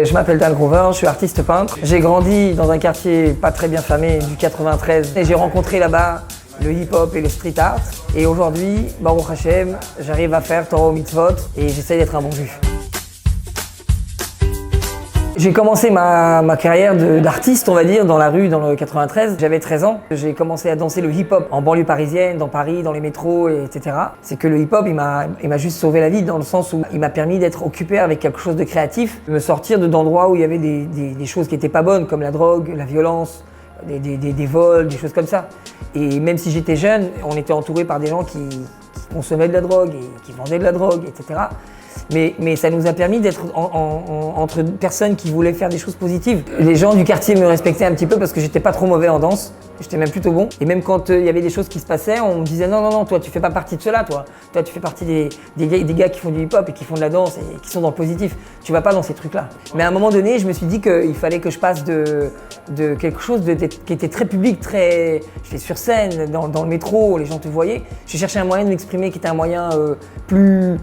Je m'appelle Dan Grover, je suis artiste peintre. J'ai grandi dans un quartier pas très bien famé du 93 et j'ai rencontré là-bas le hip-hop et le street art. Et aujourd'hui, Baruch Hashem, j'arrive à faire Torah Mitzvot et j'essaie d'être un bon juif. J'ai commencé ma carrière d'artiste, on va dire, dans la rue, dans le 93. J'avais 13 ans. J'ai commencé à danser le hip-hop en banlieue parisienne, dans Paris, dans les métros, etc. C'est que le hip-hop, il m'a juste sauvé la vie dans le sens où il m'a permis d'être occupé avec quelque chose de créatif, de me sortir d'endroits où il y avait des choses qui n'étaient pas bonnes, comme la drogue, la violence, des vols, des choses comme ça. Et même si j'étais jeune, on était entouré par des gens qui consommaient de la drogue et qui vendaient de la drogue, etc. Mais ça nous a permis d'être entre personnes qui voulaient faire des choses positives. Les gens du quartier me respectaient un petit peu parce que j'étais pas trop mauvais en danse. J'étais même plutôt bon. Et même quand il y avait des choses qui se passaient, on me disait non, toi tu fais pas partie de cela, toi. Toi tu fais partie des gars qui font du hip-hop et qui font de la danse et qui sont dans le positif. Tu vas pas dans ces trucs-là. Mais à un moment donné, je me suis dit qu'il fallait que je passe de quelque chose qui était très public, très... J'étais sur scène, dans le métro, les gens te voyaient. J'ai cherché un moyen de m'exprimer qui était un moyen plus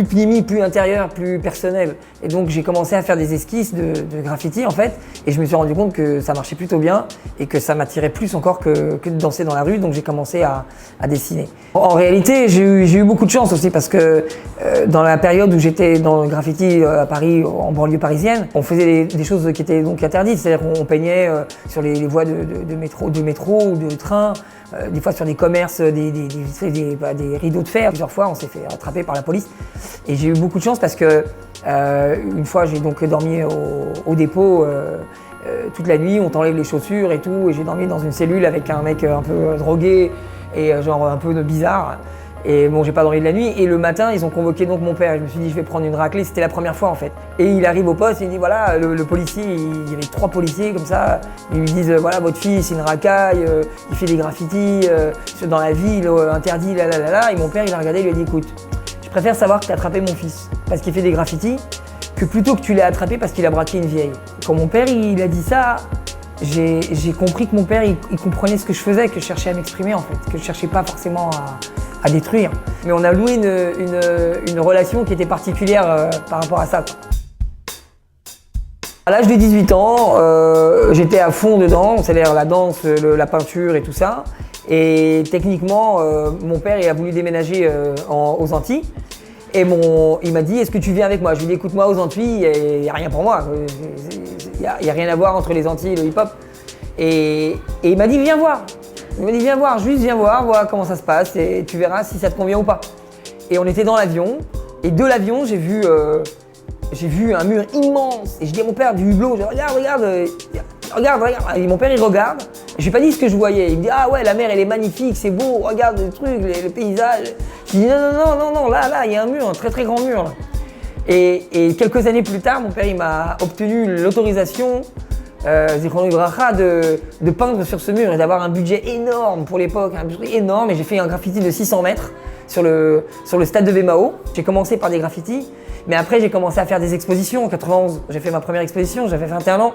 pnimi, plus intérieur, plus personnel. Et donc j'ai commencé à faire des esquisses de graffiti en fait, et je me suis rendu compte que ça marchait plutôt bien et que ça m'attirait plus encore que de danser dans la rue, donc j'ai commencé à dessiner. En réalité, j'ai eu beaucoup de chance aussi parce que dans la période où j'étais dans le graffiti à Paris, en banlieue parisienne, on faisait des choses qui étaient donc interdites, c'est-à-dire qu'on peignait sur les voies de métro ou de train, des fois sur des commerces, des rideaux de fer. Plusieurs fois, on s'est fait attraper par la police. Et j'ai eu beaucoup de chance parce que une fois, j'ai donc dormi au dépôt toute la nuit. On t'enlève les chaussures et tout. Et j'ai dormi dans une cellule avec un mec un peu drogué et genre un peu bizarre. Et bon, j'ai pas dormi de la nuit. Et le matin, ils ont convoqué donc mon père. Et je me suis dit, je vais prendre une raclée. C'était la première fois en fait. Et il arrive au poste et il dit, voilà, le policier, il y avait 3 policiers comme ça. Ils lui disent, voilà, votre fils, c'est une racaille, il fait des graffitis dans la ville, interdit, là. Et mon père, il a regardé, il lui a dit, écoute, je préfère savoir que tu as attrapé mon fils parce qu'il fait des graffitis que plutôt que tu l'aies attrapé parce qu'il a braqué une vieille. Quand mon père, il a dit ça, j'ai compris que mon père, il comprenait ce que je faisais, que je cherchais à m'exprimer en fait, que je cherchais pas forcément à détruire. Mais on a loué une relation qui était particulière par rapport à ça, quoi. À l'âge de 18 ans, j'étais à fond dedans, c'est-à-dire la danse, la peinture et tout ça. Et techniquement, mon père il a voulu déménager aux Antilles. Et il m'a dit, est-ce que tu viens avec moi? Je lui ai dit, écoute, moi aux Antilles, il n'y a rien pour moi. Il n'y a rien à voir entre les Antilles et le hip-hop. Et il m'a dit, viens voir. Il m'a dit, viens voir, juste viens voir, voilà comment ça se passe et tu verras si ça te convient ou pas. Et on était dans l'avion. Et de l'avion, j'ai vu un mur immense. Et je dis à mon père, du hublot, je dis, regarde. Et mon père, il regarde. Je lui ai pas dit ce que je voyais. Il me dit, ah ouais, la mer, elle est magnifique, c'est beau, regarde le truc, le paysage. Je dis, non, là, il y a un mur, un très très grand mur. Là. Et quelques années plus tard, mon père, il m'a obtenu l'autorisation, Zichrono Livracha, de peindre sur ce mur et d'avoir un budget énorme pour l'époque, un budget énorme. Et j'ai fait un graffiti de 600 mètres sur le stade de Bemao. J'ai commencé par des graffitis, mais après, j'ai commencé à faire des expositions. En 91, j'ai fait ma première exposition, j'avais 21 ans.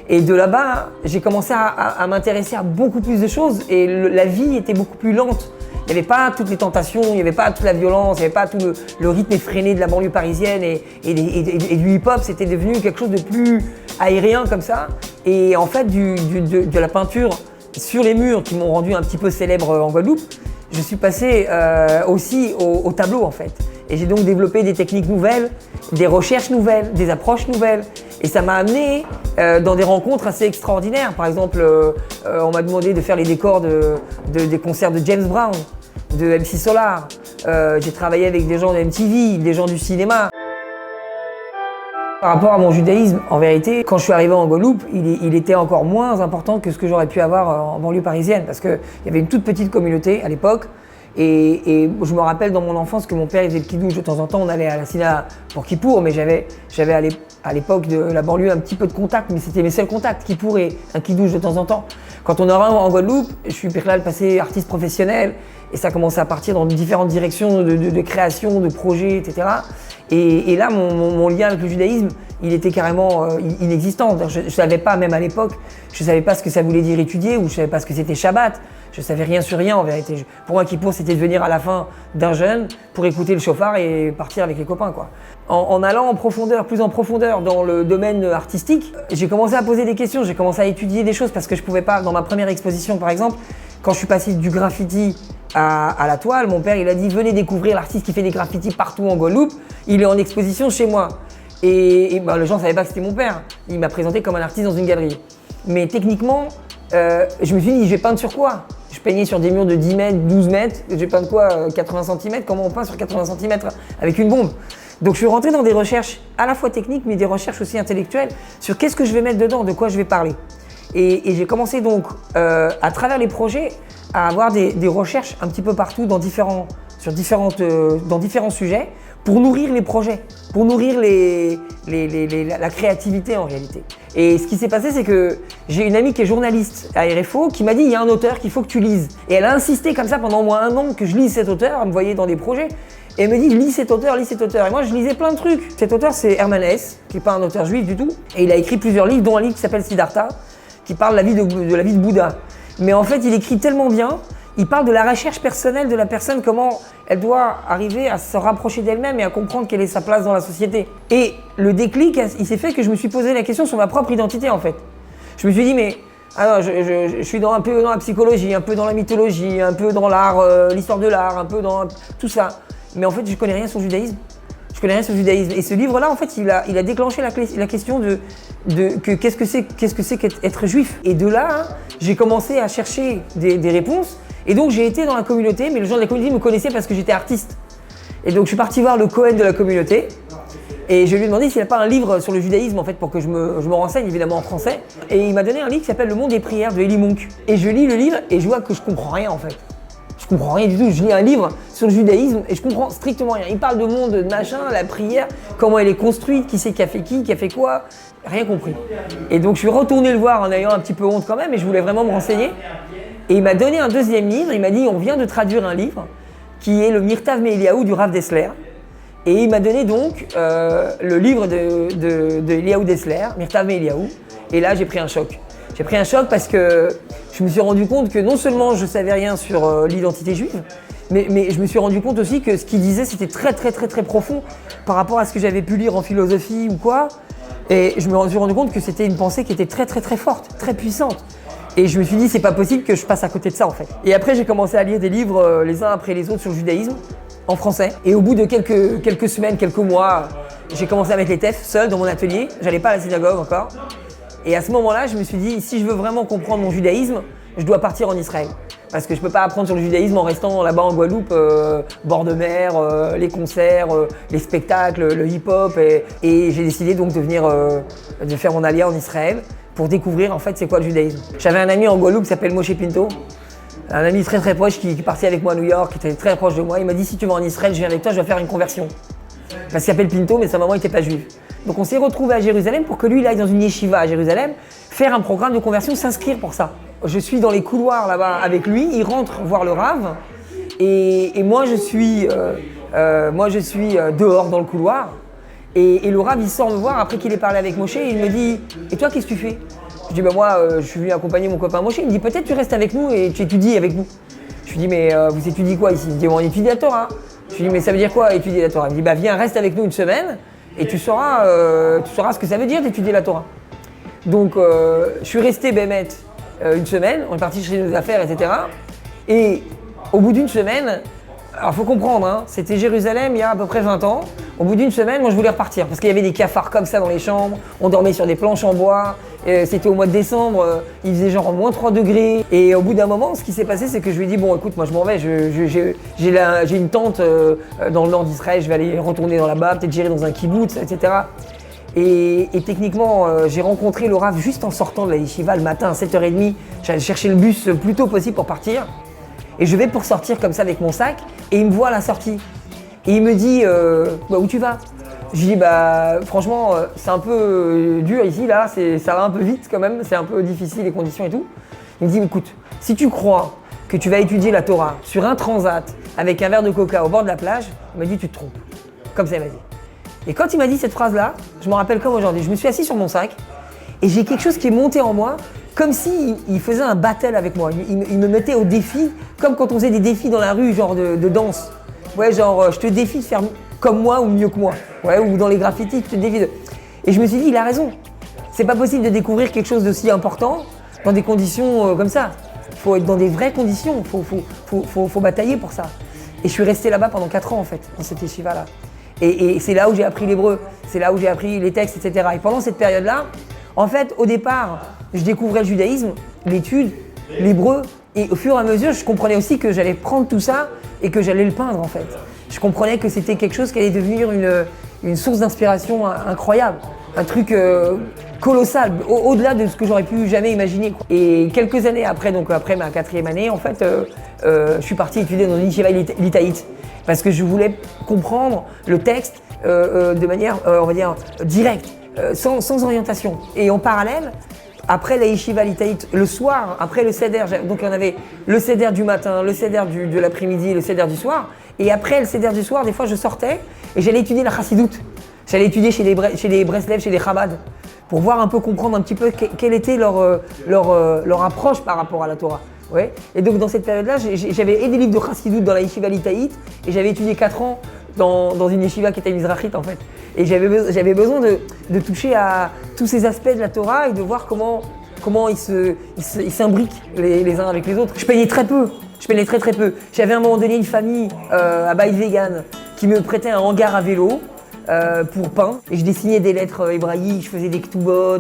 Et de là-bas, j'ai commencé à m'intéresser à beaucoup plus de choses et la vie était beaucoup plus lente. Il n'y avait pas toutes les tentations, il n'y avait pas toute la violence, il n'y avait pas tout le rythme effréné de la banlieue parisienne et du hip-hop. C'était devenu quelque chose de plus aérien comme ça. Et en fait, de la peinture sur les murs qui m'ont rendu un petit peu célèbre en Guadeloupe, je suis passé aussi au tableau en fait. Et j'ai donc développé des techniques nouvelles, des recherches nouvelles, des approches nouvelles. Et ça m'a amené dans des rencontres assez extraordinaires. Par exemple, on m'a demandé de faire les décors des concerts de James Brown, de MC Solar. J'ai travaillé avec des gens de MTV, des gens du cinéma. Par rapport à mon judaïsme, en vérité, quand je suis arrivé en Guadeloupe, il était encore moins important que ce que j'aurais pu avoir en banlieue parisienne. Parce qu'il y avait une toute petite communauté à l'époque. Et je me rappelle dans mon enfance que mon père faisait le kidouche de temps en temps, on allait à la synagogue pour Kippour, mais j'avais à l'époque de la banlieue un petit peu de contact, mais c'était mes seuls contacts, Kippour et un kidouche de temps en temps. Quand on aura en Guadeloupe, je suis Pirlal passé artiste professionnel et ça commençait à partir dans différentes directions de création, de projets, etc. Et là, mon lien avec le judaïsme, il était carrément inexistant. Je ne savais pas, même à l'époque, je ne savais pas ce que ça voulait dire étudier ou je ne savais pas ce que c'était Shabbat. Je savais rien sur rien en vérité. Pour moi, Kippour, c'était de venir à la fin d'un jeûne pour écouter le chauffard et partir avec les copains, quoi. en allant plus en profondeur dans le domaine artistique, j'ai commencé à poser des questions, j'ai commencé à étudier des choses parce que je pouvais pas, dans ma première exposition par exemple, quand je suis passé du graffiti à la toile, mon père il a dit venez découvrir l'artiste qui fait des graffitis partout en Guadeloupe, il est en exposition chez moi. Et les gens ne savaient pas que c'était mon père, il m'a présenté comme un artiste dans une galerie. Mais techniquement, je me suis dit je vais peindre sur quoi? Je peignais sur des murs de 10 mètres, 12 mètres, je vais peindre quoi 80 cm, comment on peint sur 80 cm avec une bombe? Donc je suis rentré dans des recherches à la fois techniques mais des recherches aussi intellectuelles sur qu'est-ce que je vais mettre dedans, de quoi je vais parler. Et j'ai commencé donc à travers les projets à avoir des recherches un petit peu partout dans différents sujets pour nourrir les projets, pour nourrir la créativité en réalité. Et ce qui s'est passé, c'est que j'ai une amie qui est journaliste à RFO qui m'a dit il y a un auteur qu'il faut que tu lises. Et elle a insisté comme ça pendant au moins 1 an que je lise cet auteur, elle me voyait dans des projets. Et elle me dit lis cet auteur, lis cet auteur. Et moi je lisais plein de trucs. Cet auteur c'est Hermann Hesse, qui n'est pas un auteur juif du tout. Et il a écrit plusieurs livres, dont un livre qui s'appelle Siddhartha, qui parle de la vie de Bouddha. Mais en fait il écrit tellement bien, il parle de la recherche personnelle de la personne, comment elle doit arriver à se rapprocher d'elle-même et à comprendre quelle est sa place dans la société. Et le déclic, il s'est fait que je me suis posé la question sur ma propre identité en fait. Je me suis dit mais alors, je suis un peu dans la psychologie, un peu dans la mythologie, un peu dans l'art, l'histoire de l'art, un peu dans tout ça. Mais en fait je connais rien sur le judaïsme. Je connais rien sur le judaïsme. Et ce livre-là, en fait, il a déclenché la question de qu'est-ce que c'est qu'être juif. Et de là, j'ai commencé à chercher des réponses. Et donc, j'ai été dans la communauté, mais les gens de la communauté me connaissaient parce que j'étais artiste. Et donc, je suis parti voir le Cohen de la communauté. Et je lui ai demandé s'il n'y a pas un livre sur le judaïsme, en fait, pour que je me renseigne, évidemment, en français. Et il m'a donné un livre qui s'appelle Le Monde des prières de Elie Munch. Et je lis le livre et je vois que je comprends rien, en fait. Je comprends rien du tout. Je lis un livre sur le judaïsme et je comprends strictement rien. Il parle de monde, de machin, la prière, comment elle est construite, qui c'est qui a fait quoi, rien compris. Et donc je suis retourné le voir en ayant un petit peu honte quand même, et je voulais vraiment me renseigner. Et il m'a donné un deuxième livre, il m'a dit on vient de traduire un livre qui est le Mirtav Me'Eliaou du Rav Dessler. Et il m'a donné donc le livre de Eliaou Dessler, Mirtav Me'Eliaou. Et là j'ai pris un choc. J'ai pris un choc parce que je me suis rendu compte que non seulement je savais rien sur l'identité juive, mais je me suis rendu compte aussi que ce qu'il disait c'était très profond par rapport à ce que j'avais pu lire en philosophie ou quoi. Et je me suis rendu compte que c'était une pensée qui était très forte, très puissante. Et je me suis dit c'est pas possible que je passe à côté de ça en fait. Et après j'ai commencé à lire des livres les uns après les autres sur le judaïsme en français. Et au bout de quelques semaines, quelques mois, j'ai commencé à mettre les tefs seul dans mon atelier. J'allais pas à la synagogue encore. Et à ce moment-là, je me suis dit, si je veux vraiment comprendre mon judaïsme, je dois partir en Israël. Parce que je ne peux pas apprendre sur le judaïsme en restant là-bas en Guadeloupe, bord de mer, les concerts, les spectacles, le hip-hop. Et j'ai décidé donc de faire mon alia en Israël pour découvrir en fait c'est quoi le judaïsme. J'avais un ami en Guadeloupe qui s'appelle Moshe Pinto, un ami très proche qui est parti avec moi à New York, qui était très proche de moi. Il m'a dit, si tu vas en Israël, je viens avec toi, je vais faire une conversion. Parce qu'il s'appelle Pinto, mais sa maman n'était pas juive. Donc on s'est retrouvés à Jérusalem pour que lui il aille dans une yeshiva à Jérusalem, faire un programme de conversion, s'inscrire pour ça. Je suis dans les couloirs là-bas avec lui, il rentre voir le Rav, et moi je suis dehors dans le couloir, et le Rav il sort me voir après qu'il ait parlé avec Moshe, et il me dit « Et toi qu'est-ce que tu fais ?» Je dis « moi je suis venu accompagner mon copain Moshe. » Il me dit « Peut-être tu restes avec nous et tu étudies avec nous. » Je lui dis « Mais vous étudiez quoi ici ?» Il me dit « On étudie la Torah. » Je lui dis « Mais ça veut dire quoi étudier la Torah ?» Il me dit « Viens, reste avec nous une semaine. » Et tu sauras ce que ça veut dire d'étudier la Torah. Donc je suis resté Bémet une semaine, on est parti chercher nos affaires, etc. Et au bout d'une semaine, alors faut comprendre, c'était Jérusalem il y a à peu près 20 ans. Au bout d'une semaine, moi je voulais repartir parce qu'il y avait des cafards comme ça dans les chambres, on dormait sur des planches en bois, c'était au mois de décembre, il faisait genre moins 3 degrés. Et au bout d'un moment, ce qui s'est passé, c'est que je lui ai dit, bon écoute, moi je m'en vais, j'ai une tente dans le nord d'Israël, je vais aller retourner dans là-bas, peut-être j'irai dans un kibbutz, etc. Et techniquement, j'ai rencontré le Rav juste en sortant de la yeshiva le matin à 7h30, j'allais chercher le bus le plus tôt possible pour partir. Et je vais pour sortir comme ça avec mon sac, et il me voit à la sortie. Et il me dit, où tu vas ? Je lui dis, franchement, c'est un peu dur ici, là, ça va un peu vite quand même, c'est un peu difficile les conditions et tout. Il me dit, écoute, si tu crois que tu vas étudier la Torah sur un transat avec un verre de coca au bord de la plage, il m'a dit, tu te trompes. Comme ça, il m'a dit. Et quand il m'a dit cette phrase-là, je me rappelle comme aujourd'hui, je me suis assis sur mon sac, et j'ai quelque chose qui est monté en moi, comme s'il faisait un battle avec moi. Il me mettait au défi, comme quand on faisait des défis dans la rue, genre de danse. Ouais, genre, je te défie de faire comme moi ou mieux que moi. ouais, ou dans les graffitis, tu te défies de... Et je me suis dit, il a raison. C'est pas possible de découvrir quelque chose d'aussi important dans des conditions comme ça. Il faut être dans des vraies conditions, faut batailler pour ça. Et je suis resté là-bas pendant 4 ans en fait, dans cette yeshiva-là. Et c'est là où j'ai appris l'hébreu, c'est là où j'ai appris les textes, etc. Et pendant cette période-là, en fait, au départ, je découvrais le judaïsme, l'étude, l'hébreu, et au fur et à mesure, je comprenais aussi que j'allais prendre tout ça et que j'allais le peindre en fait. Je comprenais que c'était quelque chose qui allait devenir une source d'inspiration incroyable, un truc colossal, au-delà de ce que j'aurais pu jamais imaginer, quoi. Et quelques années après, donc après ma 4e année, en fait, je suis parti étudier dans une yeshiva litaïte parce que je voulais comprendre le texte de manière, on va dire, directe, sans orientation. Et en parallèle, après la yeshiva litaïte, le soir, après le seder, donc on avait le seder du matin, le seder de l'après-midi, le seder du soir. Et après le seder du soir, des fois je sortais et j'allais étudier la chassidoute. J'allais étudier chez les Breslev, chez les Chabad, pour voir un peu, comprendre un petit peu quelle était leur approche par rapport à la Torah. Ouais. Et donc dans cette période-là, j'avais des livres de chassidoute dans la yeshiva litaïte et j'avais étudié 4 ans dans une yeshiva qui était mizrachite en fait. Et j'avais besoin de toucher à tous ces aspects de la Torah et de voir comment ils s'imbriquent les uns avec les autres. Je peignais très peu, je peignais très peu. J'avais à un moment donné une famille à Beit Vegan qui me prêtait un hangar à vélo pour peindre. Et je dessinais des lettres hébraïques, je faisais des ktubot,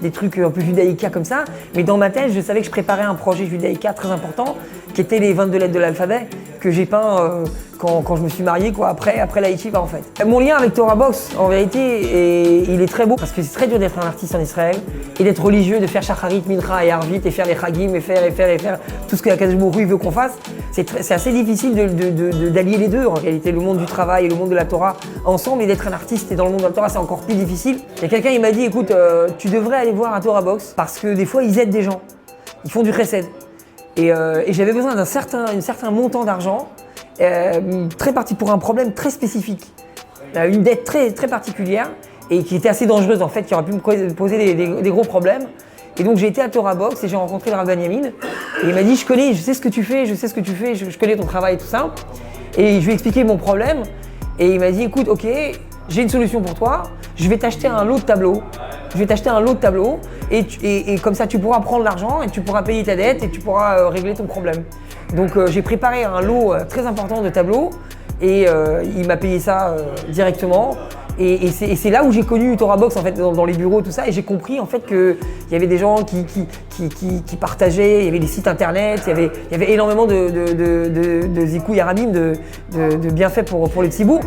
des trucs un peu judaïka comme ça. Mais dans ma tête, je savais que je préparais un projet judaïka très important qui était les 22 lettres de l'alphabet que j'ai peint quand je me suis marié, quoi, après la yeshiva en fait. Mon lien avec Torah Box, en vérité, il est très beau parce que c'est très dur d'être un artiste en Israël et d'être religieux, de faire shacharit, mincha et arvit et faire les chagim et faire tout ce que Akadosh Baruch Hu veut qu'on fasse. C'est assez difficile d'allier les deux en réalité, le monde du travail et le monde de la Torah ensemble, et d'être un artiste et dans le monde de la Torah c'est encore plus difficile. Il y a quelqu'un qui m'a dit, écoute, tu devrais aller voir un Torah Box parce que des fois ils aident des gens, ils font du chesed. Et j'avais besoin d'un certain montant d'argent pour un problème très spécifique, une dette très, très particulière et qui était assez dangereuse en fait, qui aurait pu me poser des gros problèmes. Et donc j'ai été à Torah Box et j'ai rencontré le Rav Benjamin et il m'a dit je sais ce que tu fais, je connais ton travail et tout ça. Et je lui ai expliqué mon problème et il m'a dit écoute, ok, j'ai une solution pour toi, je vais t'acheter un lot de tableaux. Et comme ça tu pourras prendre l'argent et tu pourras payer ta dette et tu pourras régler ton problème. Donc j'ai préparé un lot très important de tableaux et il m'a payé ça directement. Et c'est là où j'ai connu Torah Box en fait, dans les bureaux tout ça, et j'ai compris en fait qu'il y avait des gens qui partageaient, il y avait des sites internet, il y avait énormément de zikouï arabim, de bienfaits pour les tzibou.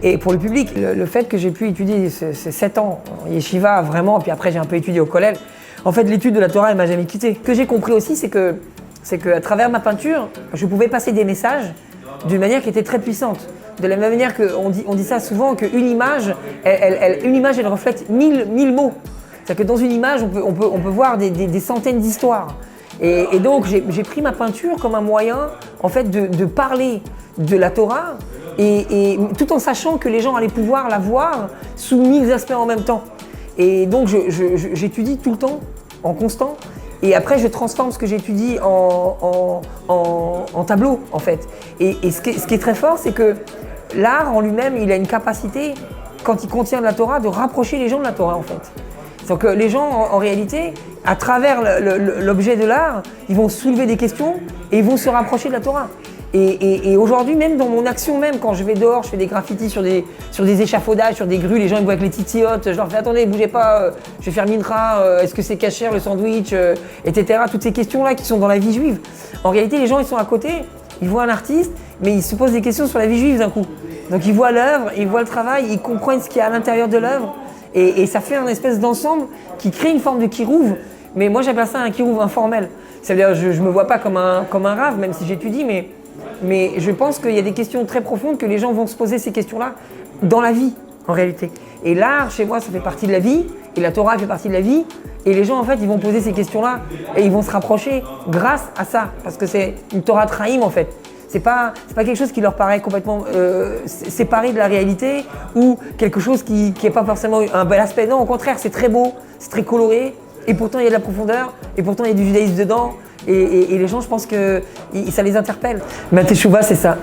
Et pour le public, le fait que j'ai pu étudier ces 7 ans en yeshiva vraiment, puis après j'ai un peu étudié au kollel, en fait l'étude de la Torah elle m'a jamais quitté. Ce que j'ai compris aussi c'est que à travers ma peinture, je pouvais passer des messages d'une manière qui était très puissante. De la même manière qu'on dit ça souvent, qu'une image, elle reflète 1000 mots. C'est-à-dire que dans une image, on peut voir des centaines d'histoires. Et donc j'ai pris ma peinture comme un moyen en fait de parler de la Torah, et tout en sachant que les gens allaient pouvoir la voir sous 1000 aspects en même temps. Et donc j'étudie tout le temps, en constant, et après je transforme ce que j'étudie en tableau en fait. Et ce qui est très fort, c'est que l'art en lui-même, il a une capacité, quand il contient de la Torah, de rapprocher les gens de la Torah en fait. Donc les gens en réalité, à travers l'objet de l'art, ils vont soulever des questions et ils vont se rapprocher de la Torah. Et aujourd'hui, même dans mon action, même quand je vais dehors, je fais des graffitis sur des échafaudages, sur des grues, les gens ils voient avec les titiotes, je leur fais attendez, bougez pas, je vais faire mincha, est-ce que c'est kasher le sandwich, etc. Toutes ces questions-là qui sont dans la vie juive. En réalité, les gens ils sont à côté, ils voient un artiste, mais ils se posent des questions sur la vie juive d'un coup. Donc ils voient l'œuvre, ils voient le travail, ils comprennent ce qu'il y a à l'intérieur de l'œuvre, et ça fait un espèce d'ensemble qui crée une forme de kirouv. Mais moi j'appelle ça un kirouv informel. C'est-à-dire je me vois pas comme un rave, même si j'étudie, mais je pense qu'il y a des questions très profondes que les gens vont se poser ces questions-là dans la vie, en réalité. Et l'art, chez moi, ça fait partie de la vie, et la Torah fait partie de la vie, et les gens, en fait, ils vont poser ces questions-là, et ils vont se rapprocher grâce à ça, parce que c'est une Torah Traïm, en fait. C'est pas quelque chose qui leur paraît complètement séparé de la réalité, ou quelque chose qui n'est pas forcément un bel aspect. Non, au contraire, c'est très beau, c'est très coloré, et pourtant il y a de la profondeur, et pourtant il y a du judaïsme dedans, et les gens, je pense que ça les interpelle. Ma teshuva, c'est ça.